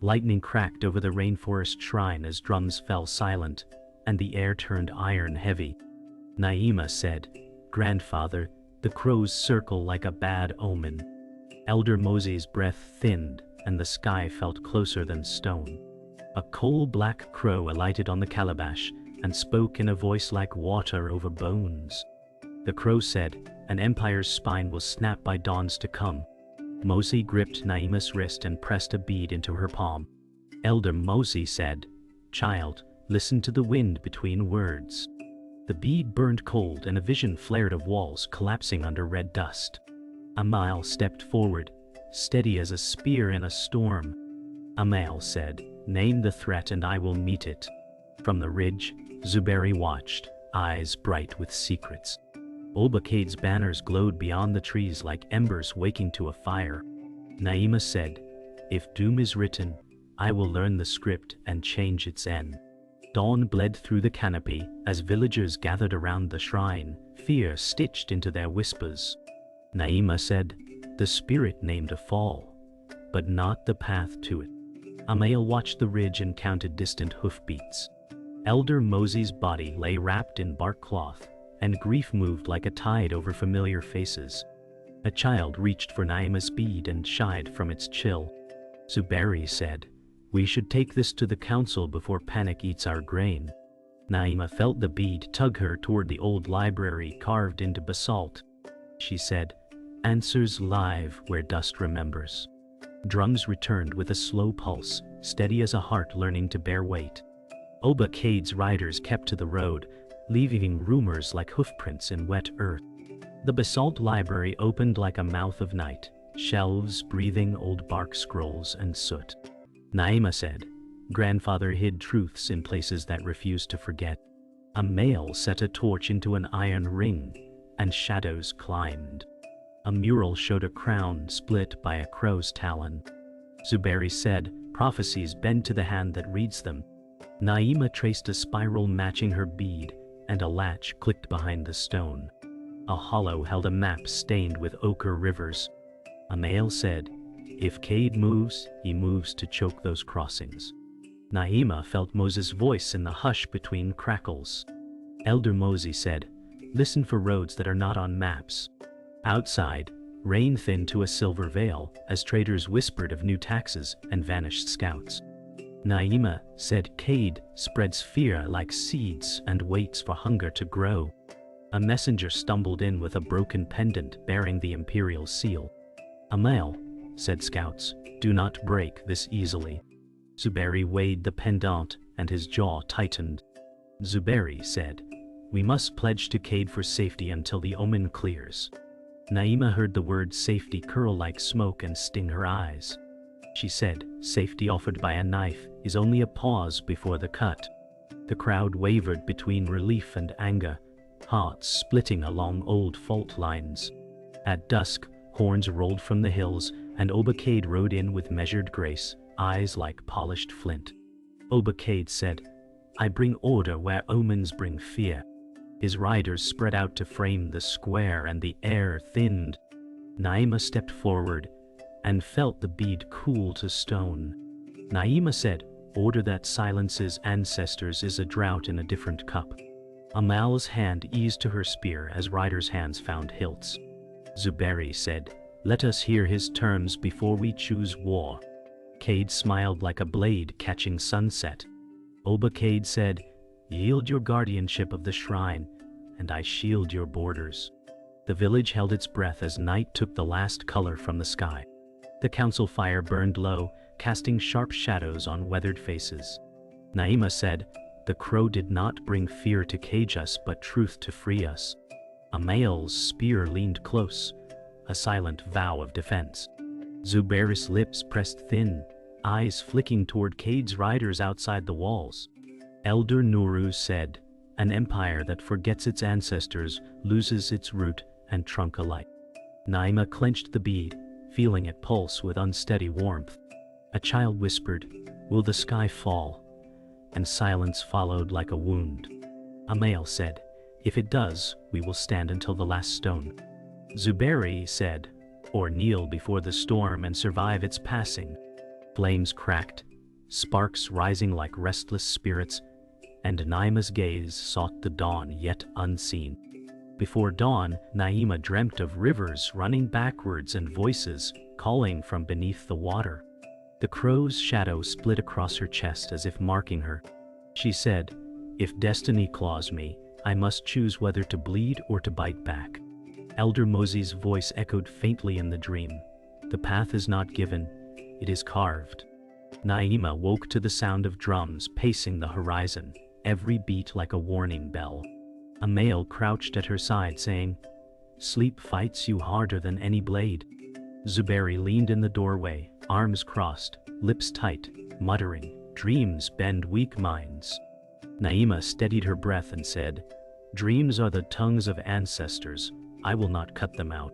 Lightning cracked over the rainforest shrine as drums fell silent, and the air turned iron heavy. Naima said, "Grandfather, the crows circle like a bad omen." Elder Mosey's breath thinned, and the sky felt closer than stone. A coal-black crow alighted on the calabash and spoke in a voice like water over bones. The crow said, "An empire's spine will snap by dawns to come." Mosey gripped Naima's wrist and pressed a bead into her palm. Elder Mosey said, "Child, listen to the wind between words." The bead burned cold and a vision flared of walls collapsing under red dust. Amahle stepped forward, steady as a spear in a storm. Amahle said, "Name the threat and I will meet it." From the ridge, Zuberi watched, eyes bright with secrets. Olbacade's banners glowed beyond the trees like embers waking to a fire. Naima said, "If doom is written, I will learn the script and change its end." Dawn bled through the canopy as villagers gathered around the shrine, fear stitched into their whispers. Naima said, "The spirit named a fall, but not the path to it." Amahle watched the ridge and counted distant hoofbeats. Elder Mosey's body lay wrapped in bark cloth, and grief moved like a tide over familiar faces. A child reached for Naima's bead and shied from its chill. Zuberi said, "We should take this to the council before panic eats our grain." Naima felt the bead tug her toward the old library carved into basalt. She said, "Answers live where dust remembers." Drums returned with a slow pulse, steady as a heart learning to bear weight. Olbacade's riders kept to the road, leaving rumors like hoofprints in wet earth. The basalt library opened like a mouth of night, shelves breathing old bark scrolls and soot. Naima said, "Grandfather hid truths in places that refused to forget." Amahle set a torch into an iron ring, and shadows climbed. A mural showed a crown split by a crow's talon. Zuberi said, "Prophecies bend to the hand that reads them." Naima traced a spiral matching her bead, and a latch clicked behind the stone. A hollow held a map stained with ochre rivers. Amahle said, "If Cade moves, he moves to choke those crossings." Naima felt Moses' voice in the hush between crackles. Elder Mosey said, "Listen for roads that are not on maps." Outside, rain thinned to a silver veil as traders whispered of new taxes and vanished scouts. Naima said, "Cade spreads fear like seeds and waits for hunger to grow." A messenger stumbled in with a broken pendant bearing the imperial seal. "Amahle," said scouts, "do not break this easily." Zuberi weighed the pendant and his jaw tightened. Zuberi said, "We must pledge to Cade for safety until the omen clears." Naima heard the word safety curl like smoke and sting her eyes. She said, "Safety offered by a knife is only a pause before the cut." The crowd wavered between relief and anger, hearts splitting along old fault lines. At dusk, horns rolled from the hills, and Olbacade rode in with measured grace, eyes like polished flint. Olbacade said, "I bring order where omens bring fear." His riders spread out to frame the square, and the air thinned. Naima stepped forward and felt the bead cool to stone. Naima said, "Order that silences ancestors is a drought in a different cup." Amahle's hand eased to her spear as riders' hands found hilts. Zuberi said, "Let us hear his terms before we choose war." Cade smiled like a blade catching sunset. Olbacade said, "Yield your guardianship of the shrine, and I shield your borders." The village held its breath as night took the last color from the sky. The council fire burned low, casting sharp shadows on weathered faces. Naima said, "The crow did not bring fear to cage us, but truth to free us." Amahle's spear leaned close, a silent vow of defense. Zuberi's lips pressed thin, eyes flicking toward Cade's riders outside the walls. Elder Nuru said, "An empire that forgets its ancestors loses its root and trunk alike." Naima clenched the bead, feeling it pulse with unsteady warmth. A child whispered, "Will the sky fall?" And silence followed like a wound. Amahle said, "If it does, we will stand until the last stone." Zuberi said, "Or kneel before the storm and survive its passing." Flames cracked, sparks rising like restless spirits, and Naima's gaze sought the dawn yet unseen. Before dawn, Naima dreamt of rivers running backwards and voices calling from beneath the water. The crow's shadow split across her chest as if marking her. She said, "If destiny claws me, I must choose whether to bleed or to bite back." Elder Mosey's voice echoed faintly in the dream. "The path is not given, it is carved." Naima woke to the sound of drums pacing the horizon, every beat like a warning bell. A male crouched at her side saying, "Sleep fights you harder than any blade." Zuberi leaned in the doorway, arms crossed, lips tight, muttering, "Dreams bend weak minds." Naima steadied her breath and said, "Dreams are the tongues of ancestors, I will not cut them out."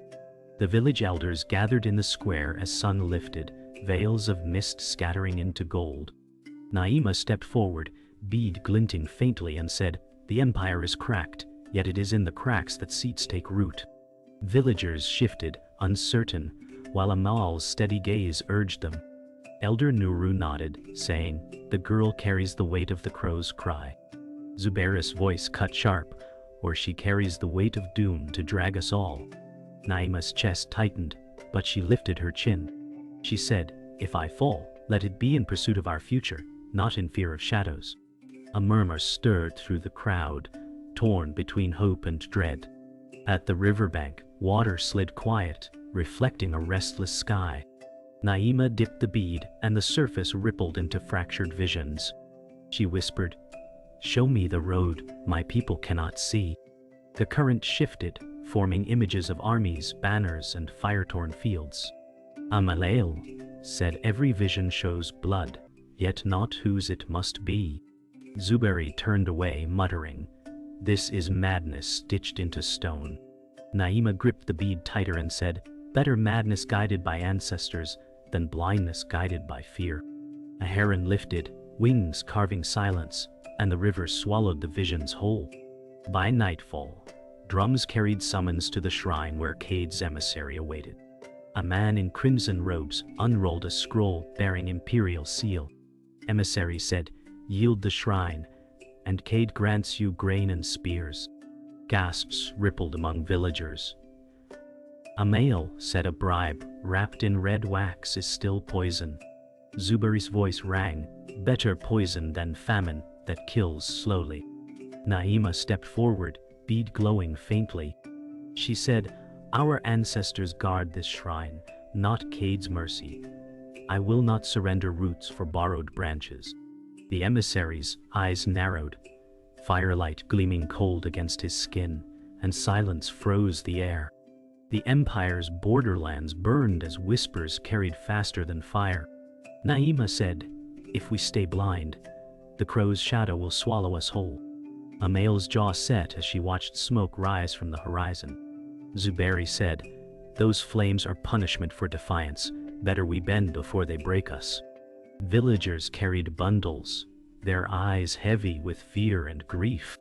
The village elders gathered in the square as sun lifted, veils of mist scattering into gold. Naima stepped forward, bead glinting faintly, and said, "The empire is cracked, yet it is in the cracks that seats take root." Villagers shifted, uncertain, while Amahle's steady gaze urged them. Elder Nuru nodded, saying, "The girl carries the weight of the crow's cry." Zuberi's voice cut sharp, "Or she carries the weight of doom to drag us all." Naima's chest tightened, but she lifted her chin. She said, "If I fall, let it be in pursuit of our future, not in fear of shadows." A murmur stirred through the crowd, torn between hope and dread. At the riverbank, water slid quiet, reflecting a restless sky. Naima dipped the bead, and the surface rippled into fractured visions. She whispered, "Show me the road my people cannot see." The current shifted, forming images of armies, banners, and fire-torn fields. Amahle said, "Every vision shows blood, yet not whose it must be." Zuberi turned away, muttering, "This is madness stitched into stone." Naima gripped the bead tighter and said, "Better madness guided by ancestors than blindness guided by fear." A heron lifted, wings carving silence, and the river swallowed the visions whole. By nightfall, drums carried summons to the shrine where Cade's emissary awaited. A man in crimson robes unrolled a scroll bearing imperial seal. Emissary said, "Yield the shrine, and Cade grants you grain and spears." Gasps rippled among villagers. Amahle said, "A bribe wrapped in red wax is still poison." Zuberi's voice rang, "Better poison than famine that kills slowly." Naima stepped forward, bead glowing faintly. She said, "Our ancestors guard this shrine, not Cade's mercy. I will not surrender roots for borrowed branches." The emissary's eyes narrowed, firelight gleaming cold against his skin, and silence froze the air. The empire's borderlands burned as whispers carried faster than fire. Naima said, "If we stay blind, the crow's shadow will swallow us whole." Amahle's jaw set as she watched smoke rise from the horizon. Zuberi said, "Those flames are punishment for defiance. Better we bend before they break us." Villagers carried bundles, their eyes heavy with fear and grief.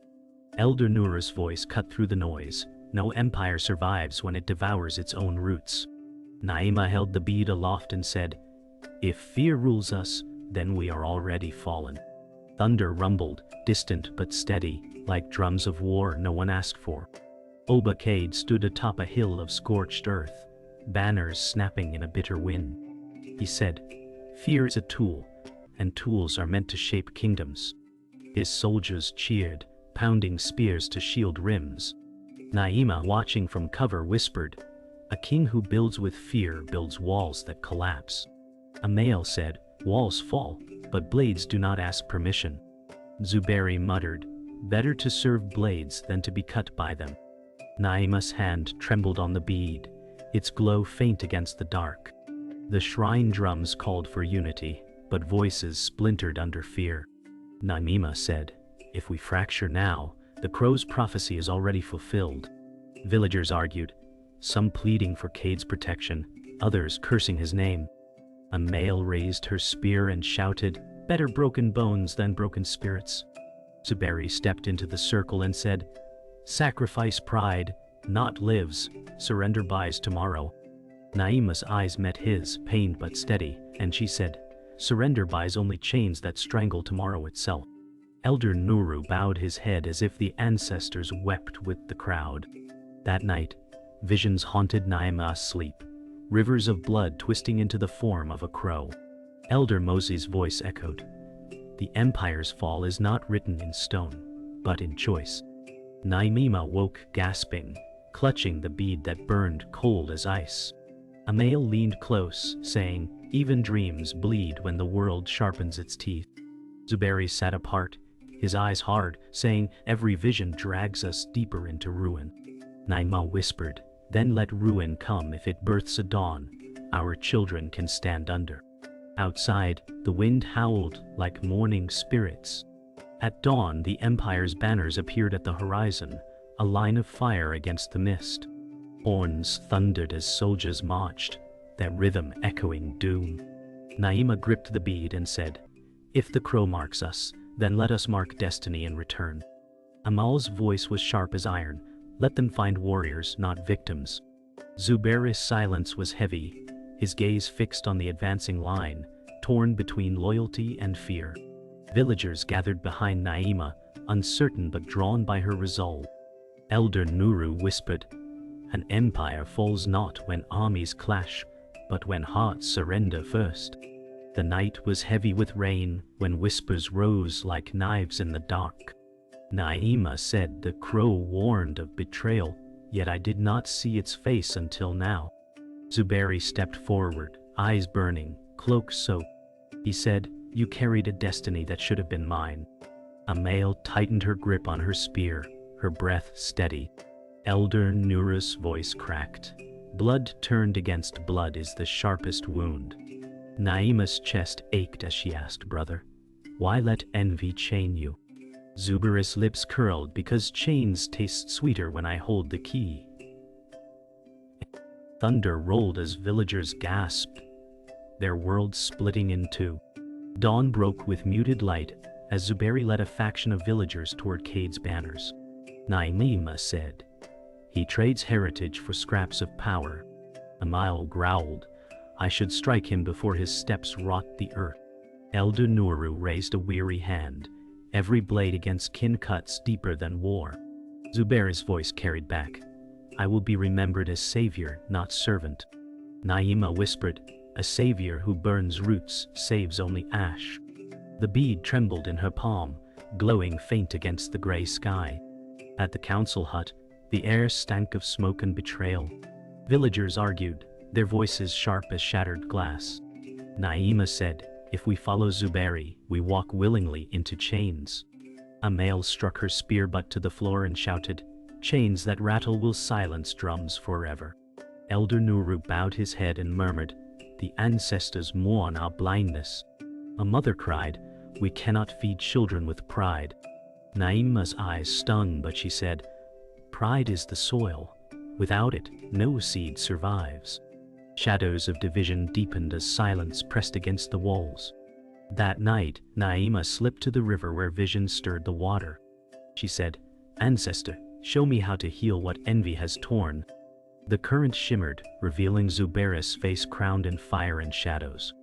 Elder Nura's voice cut through the noise. "No empire survives when it devours its own roots." Naima held the bead aloft and said, "If fear rules us, then we are already fallen." Thunder rumbled, distant but steady, like drums of war no one asked for. Oba Cade stood atop a hill of scorched earth, banners snapping in a bitter wind. He said, "Fear is a tool, and tools are meant to shape kingdoms." His soldiers cheered, pounding spears to shield rims. Naima, watching from cover, whispered, "A king who builds with fear builds walls that collapse." Amahle said, "Walls fall, but blades do not ask permission." Zuberi muttered, "Better to serve blades than to be cut by them." Naima's hand trembled on the bead, its glow faint against the dark. The shrine drums called for unity, but voices splintered under fear. Naima said, "If we fracture now, the crow's prophecy is already fulfilled." Villagers argued, some pleading for Cade's protection, others cursing his name. Amahle raised her spear and shouted, "Better broken bones than broken spirits." Zuberi stepped into the circle and said, "Sacrifice pride, not lives, surrender buys tomorrow." Naima's eyes met his, pained but steady, and she said, Surrender buys only chains that strangle tomorrow itself. Elder Nuru bowed his head as if the ancestors wept with the crowd. That night, visions haunted Naima asleep, rivers of blood twisting into the form of a crow. Elder Mosey's voice echoed, "The empire's fall is not written in stone, but in choice." Naima woke gasping, clutching the bead that burned cold as ice. Amahle leaned close, saying, "Even dreams bleed when the world sharpens its teeth." Zuberi sat apart, his eyes hard, saying, "Every vision drags us deeper into ruin." Naima whispered, "Then let ruin come if it births a dawn our children can stand under." Outside, the wind howled like mourning spirits. At dawn, the Empire's banners appeared at the horizon, a line of fire against the mist. Horns thundered as soldiers marched, their rhythm echoing doom. Naima gripped the bead and said, "If the crow marks us, then let us mark destiny in return." Amal's voice was sharp as iron. "Let them find warriors, not victims." Zuberi's silence was heavy, his gaze fixed on the advancing line, torn between loyalty and fear. Villagers gathered behind Naima, uncertain but drawn by her resolve. Elder Nuru whispered, "An empire falls not when armies clash, but when hearts surrender first." The night was heavy with rain, when whispers rose like knives in the dark. Naima said, "The crow warned of betrayal, yet I did not see its face until now." Zuberi stepped forward, eyes burning, cloak soaked. He said, "You carried a destiny that should have been mine." Amahle tightened her grip on her spear, her breath steady. Elder Nuru's voice cracked. "Blood turned against blood is the sharpest wound." Naima's chest ached as she asked, "Brother, why let envy chain you?" Zuberi's lips curled, "Because chains taste sweeter when I hold the key." Thunder rolled as villagers gasped, their world splitting in two. Dawn broke with muted light as Zuberi led a faction of villagers toward Cade's banners. Naima said, "He trades heritage for scraps of power." Amahle growled, "I should strike him before his steps rot the earth." Elder Nuru raised a weary hand, every blade against kin cuts deeper than war. Zuberi's voice carried back, "I will be remembered as savior, not servant." Naima whispered, "A savior who burns roots saves only ash." The bead trembled in her palm, glowing faint against the gray sky. At the council hut, the air stank of smoke and betrayal. Villagers argued, their voices sharp as shattered glass. Naima said, "If we follow Zuberi, we walk willingly into chains." Amahle struck her spear butt to the floor and shouted, "Chains that rattle will silence drums forever." Elder Nuru bowed his head and murmured, "The ancestors mourn our blindness." A mother cried, "We cannot feed children with pride." Naima's eyes stung, but she said, "Pride is the soil. Without it, no seed survives." Shadows of division deepened as silence pressed against the walls. That night, Naima slipped to the river where vision stirred the water. She said, "Ancestor, show me how to heal what envy has torn." The current shimmered, revealing Zuberi's face crowned in fire and shadows.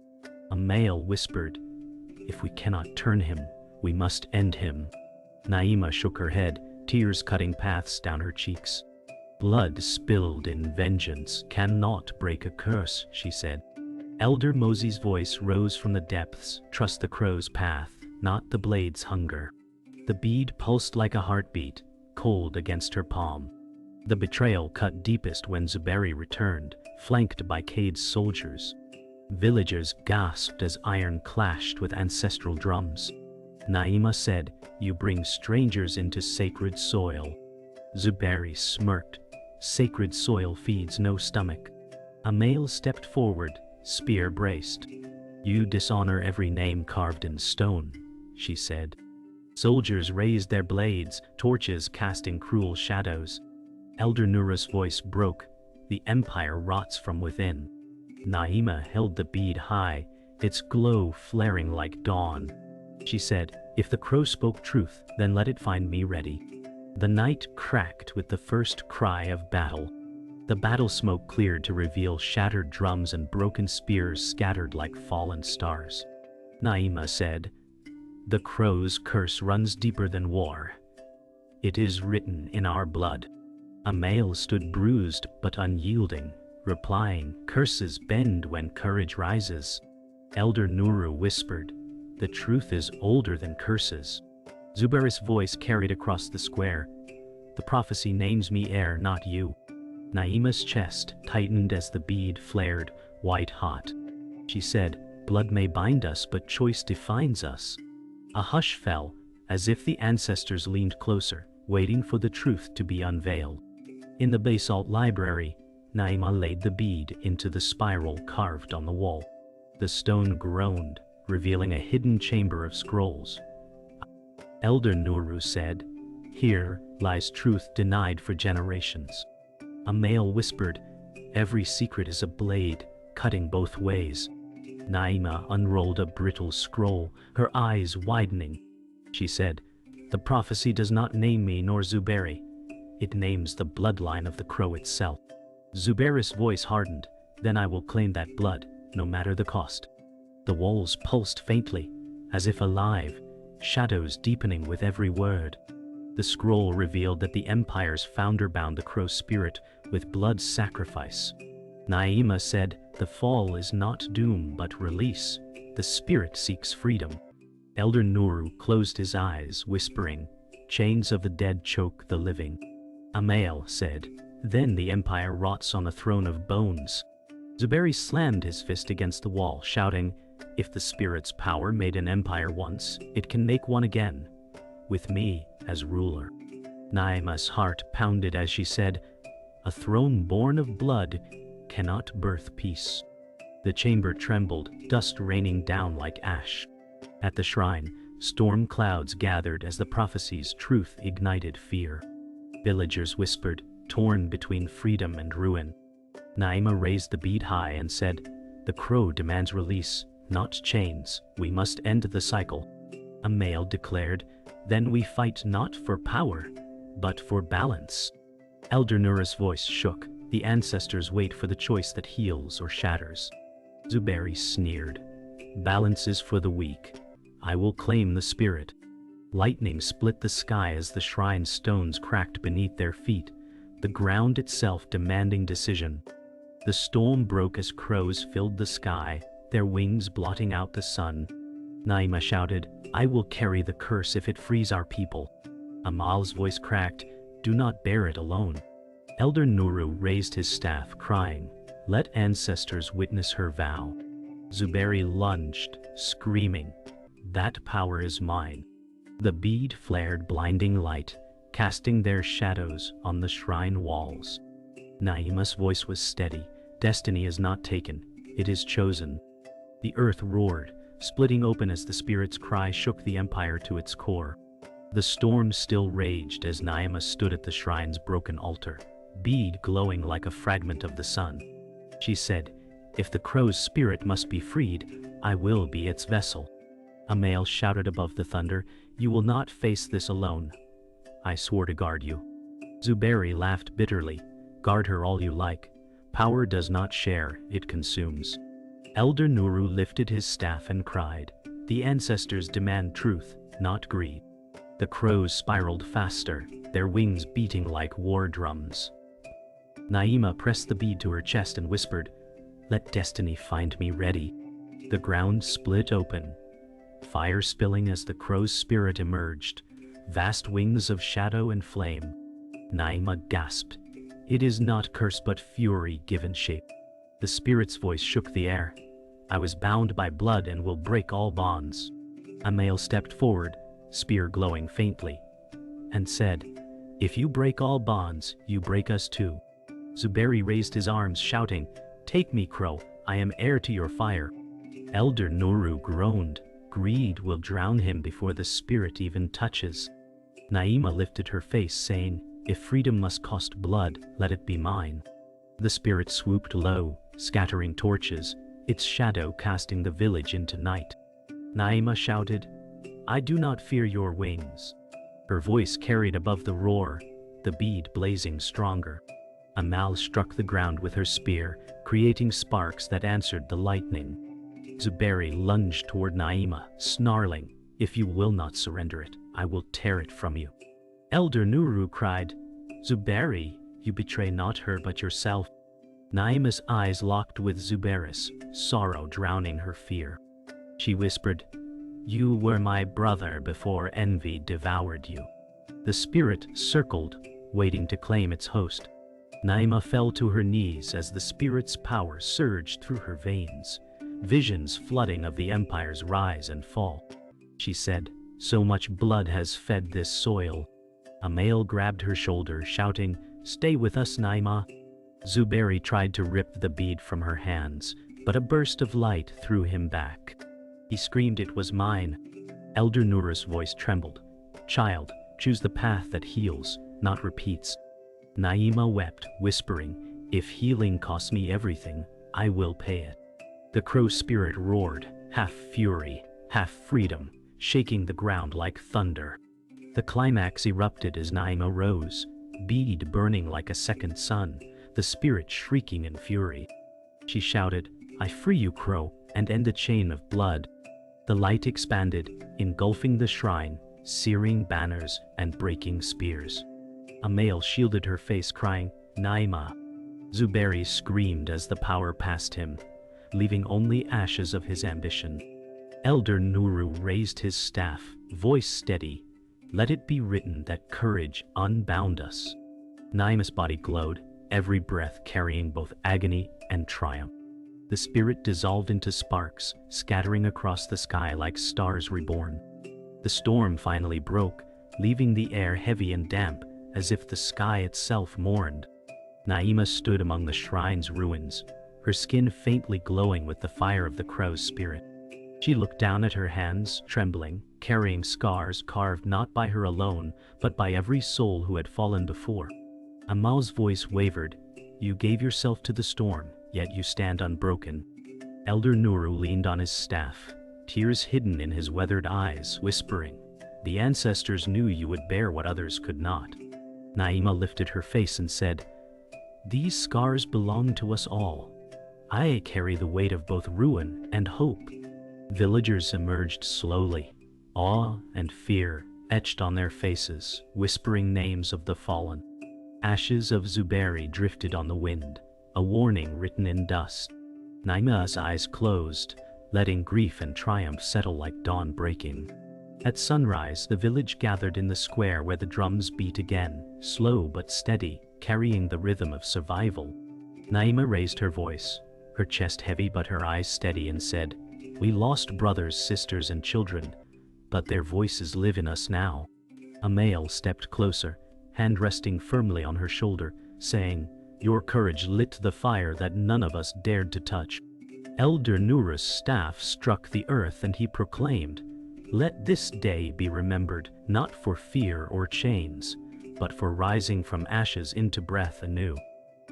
Amahle whispered, "If we cannot turn him, we must end him." Naima shook her head, tears cutting paths down her cheeks. "Blood spilled in vengeance cannot break a curse," she said. Elder Mosey's voice rose from the depths, "Trust the crow's path, not the blade's hunger." The bead pulsed like a heartbeat, cold against her palm. The betrayal cut deepest when Zuberi returned, flanked by Cade's soldiers. Villagers gasped as iron clashed with ancestral drums. Naima said, "You bring strangers into sacred soil." Zuberi smirked, "Sacred soil feeds no stomach." Amahle stepped forward, spear braced. "You dishonor every name carved in stone," she said. Soldiers raised their blades, torches casting cruel shadows. Elder Nura's voice broke, "The empire rots from within." Naima held the bead high, its glow flaring like dawn. She said, "If the crow spoke truth, then let it find me ready." The night cracked with the first cry of battle. The battle smoke cleared to reveal shattered drums and broken spears scattered like fallen stars. Naima said, "The crow's curse runs deeper than war. It is written in our blood." Amahle stood bruised but unyielding, replying, "Curses bend when courage rises." Elder Nuru whispered, "The truth is older than curses." Zubair's voice carried across the square, "The prophecy names me heir, not you." Naima's chest tightened as the bead flared, white hot. She said, "Blood may bind us, but choice defines us." A hush fell, as if the ancestors leaned closer, waiting for the truth to be unveiled. In the basalt library, Naima laid the bead into the spiral carved on the wall. The stone groaned, revealing a hidden chamber of scrolls. Elder Nuru said, "Here lies truth denied for generations." Amahle whispered, "Every secret is a blade, cutting both ways." Naima unrolled a brittle scroll, her eyes widening. She said, "The prophecy does not name me nor Zubairi. It names the bloodline of the crow itself." Zubair's voice hardened, "Then I will claim that blood, no matter the cost." The walls pulsed faintly, as if alive, shadows deepening with every word. The scroll revealed that the Empire's founder bound the crow's spirit with blood sacrifice. Naima said, "The fall is not doom but release. The spirit seeks freedom." Elder Nuru closed his eyes, whispering, "Chains of the dead choke the living." Amahle said, "Then the Empire rots on a throne of bones." Zubairi slammed his fist against the wall, shouting, "If the spirit's power made an empire once, it can make one again. With me as ruler." Naima's heart pounded as she said, "A throne born of blood cannot birth peace." The chamber trembled, dust raining down like ash. At the shrine, storm clouds gathered as the prophecy's truth ignited fear. Villagers whispered, torn between freedom and ruin. Naima raised the bead high and said, "The crow demands release, not chains. We must end the cycle." Amahle declared, "Then we fight not for power, but for balance." Elder Nura's voice shook, "The ancestors wait for the choice that heals or shatters." Zubairi sneered, "Balance is for the weak. I will claim the spirit." Lightning split the sky as the shrine stones cracked beneath their feet, the ground itself demanding decision. The storm broke as crows filled the sky, their wings blotting out the sun. Naima shouted, "I will carry the curse if it frees our people." Amahle's voice cracked, "Do not bear it alone." Elder Nuru raised his staff, crying, "Let ancestors witness her vow." Zubairi lunged, screaming, "That power is mine." The bead flared blinding light, casting their shadows on the shrine walls. Naima's voice was steady, "Destiny is not taken, it is chosen." The earth roared, splitting open as the spirit's cry shook the empire to its core. The storm still raged as Naima stood at the shrine's broken altar, bead glowing like a fragment of the sun. She said, "If the crow's spirit must be freed, I will be its vessel." Amahle shouted above the thunder, "You will not face this alone. I swore to guard you." Zubairi laughed bitterly, "Guard her all you like. Power does not share, it consumes." Elder Nuru lifted his staff and cried, "The ancestors demand truth, not greed." The crows spiraled faster, their wings beating like war drums. Naima pressed the bead to her chest and whispered, "Let destiny find me ready." The ground split open, fire spilling as the crow's spirit emerged, vast wings of shadow and flame. Naima gasped, "It is not curse but fury given shape." The spirit's voice shook the air, "I was bound by blood and will break all bonds." Amahle stepped forward, spear glowing faintly, and said, "If you break all bonds, you break us too." Zubairi raised his arms, shouting, "Take me, crow, I am heir to your fire." Elder Nuru groaned, "Greed will drown him before the spirit even touches." Naima lifted her face, saying, "If freedom must cost blood, let it be mine." The spirit swooped low, scattering torches, its shadow casting the village into night. Naima shouted, "I do not fear your wings." Her voice carried above the roar, the bead blazing stronger. Amahle struck the ground with her spear, creating sparks that answered the lightning. Zuberi lunged toward Naima, snarling, "If you will not surrender it, I will tear it from you." Elder Nuru cried, "Zuberi, you betray not her but yourself." Naima's eyes locked with Zuberi's, sorrow drowning her fear. She whispered, "You were my brother before envy devoured you." The spirit circled, waiting to claim its host. Naima fell to her knees as the spirit's power surged through her veins, visions flooding of the empire's rise and fall. She said, "So much blood has fed this soil." A male grabbed her shoulder, shouting, "Stay with us, Naima." Zuberi tried to rip the bead from her hands, but a burst of light threw him back. He screamed, "It was mine." Elder Nura's voice trembled. "Child, choose the path that heals, not repeats." Naima wept, whispering, "If healing costs me everything, I will pay it." The crow spirit roared, half fury, half freedom, shaking the ground like thunder. The climax erupted as Naima rose, bead burning like a second sun, the spirit shrieking in fury. She shouted, "I free you, crow, and end the chain of blood." The light expanded, engulfing the shrine, searing banners and breaking spears. A male shielded her face, crying, "Naima." Zuberi screamed as the power passed him, leaving only ashes of his ambition. Elder Nuru raised his staff, voice steady, "Let it be written that courage unbound us." Naima's body glowed, every breath carrying both agony and triumph. The spirit dissolved into sparks, scattering across the sky like stars reborn. The storm finally broke, leaving the air heavy and damp, as if the sky itself mourned. Naima stood among the shrine's ruins, her skin faintly glowing with the fire of the crow's spirit. She looked down at her hands, trembling, carrying scars carved not by her alone, but by every soul who had fallen before. Amahle's voice wavered, "You gave yourself to the storm, yet you stand unbroken." Elder Nuru leaned on his staff, tears hidden in his weathered eyes, whispering, "The ancestors knew you would bear what others could not." Naima lifted her face and said, "These scars belong to us all. I carry the weight of both ruin and hope." Villagers emerged slowly, awe and fear etched on their faces, whispering names of the fallen. Ashes of Zuberi drifted on the wind, a warning written in dust. Naima's eyes closed, letting grief and triumph settle like dawn breaking. At sunrise, the village gathered in the square where the drums beat again, slow but steady, carrying the rhythm of survival. Naima raised her voice, her chest heavy but her eyes steady, and said, "We lost brothers, sisters, and children, but their voices live in us now." A male stepped closer, hand resting firmly on her shoulder, saying, "Your courage lit the fire that none of us dared to touch." Elder Nura's staff struck the earth and he proclaimed, "Let this day be remembered, not for fear or chains, but for rising from ashes into breath anew."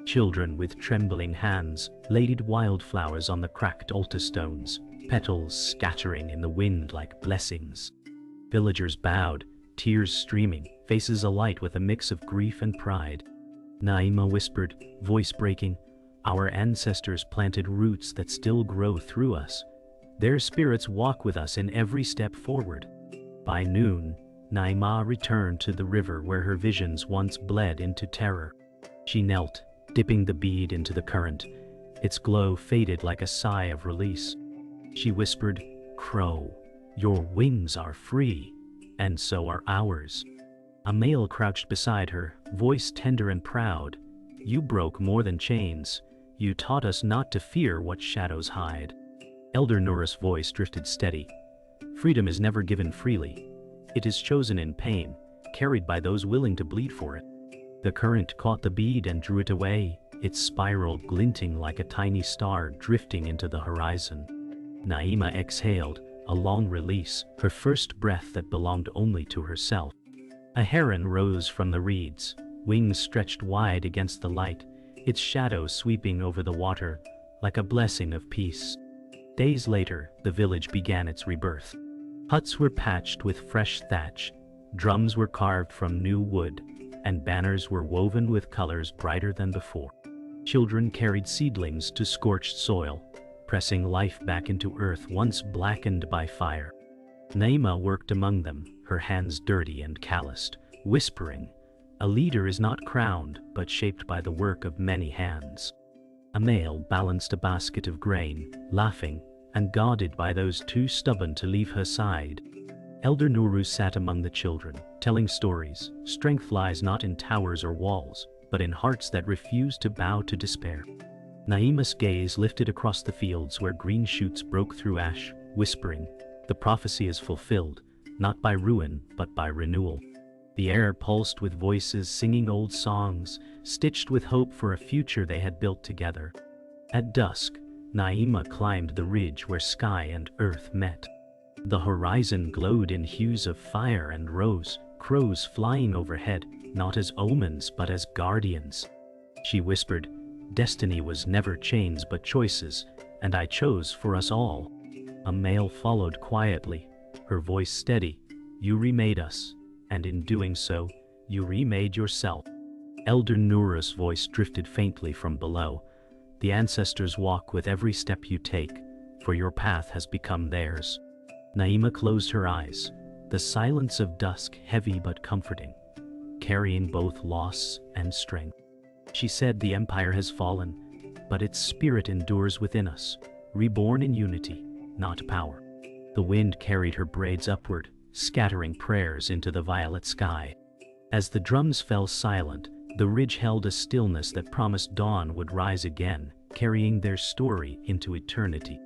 Children with trembling hands laid wildflowers on the cracked altar stones, petals scattering in the wind like blessings. Villagers bowed, tears streaming, faces alight with a mix of grief and pride. Naima whispered, voice breaking, "Our ancestors planted roots that still grow through us. Their spirits walk with us in every step forward." By noon, Naima returned to the river where her visions once bled into terror. She knelt, dipping the bead into the current. Its glow faded like a sigh of release. She whispered, "Crow, your wings are free, and so are ours." A male crouched beside her, voice tender and proud. "You broke more than chains. You taught us not to fear what shadows hide." Elder Nura's voice drifted steady. "Freedom is never given freely. It is chosen in pain, carried by those willing to bleed for it." The current caught the bead and drew it away, its spiral glinting like a tiny star drifting into the horizon. Naima exhaled, a long release, her first breath that belonged only to herself. A heron rose from the reeds, wings stretched wide against the light, its shadow sweeping over the water like a blessing of peace. Days later, the village began its rebirth. Huts were patched with fresh thatch, drums were carved from new wood, and banners were woven with colors brighter than before. Children carried seedlings to scorched soil, pressing life back into earth once blackened by fire. Naima worked among them, her hands dirty and calloused, whispering, "A leader is not crowned, but shaped by the work of many hands." Amahle balanced a basket of grain, laughing, and guarded by those too stubborn to leave her side. Elder Nuru sat among the children, telling stories. Strength lies not in towers or walls, but in hearts that refuse to bow to despair. Naima's gaze lifted across the fields where green shoots broke through ash, whispering, "The prophecy is fulfilled, not by ruin, but by renewal." The air pulsed with voices singing old songs, stitched with hope for a future they had built together. At dusk, Naima climbed the ridge where sky and earth met. The horizon glowed in hues of fire and rose, crows flying overhead, not as omens but as guardians. She whispered, "Destiny was never chains but choices, and I chose for us all." Amahle followed quietly, her voice steady, "You remade us, and in doing so, you remade yourself." Elder Nura's voice drifted faintly from below, "The ancestors walk with every step you take, for your path has become theirs." Naima closed her eyes, the silence of dusk heavy but comforting, carrying both loss and strength. She said, "The empire has fallen, but its spirit endures within us, reborn in unity, not power." The wind carried her braids upward, scattering prayers into the violet sky. As the drums fell silent, the ridge held a stillness that promised dawn would rise again, carrying their story into eternity.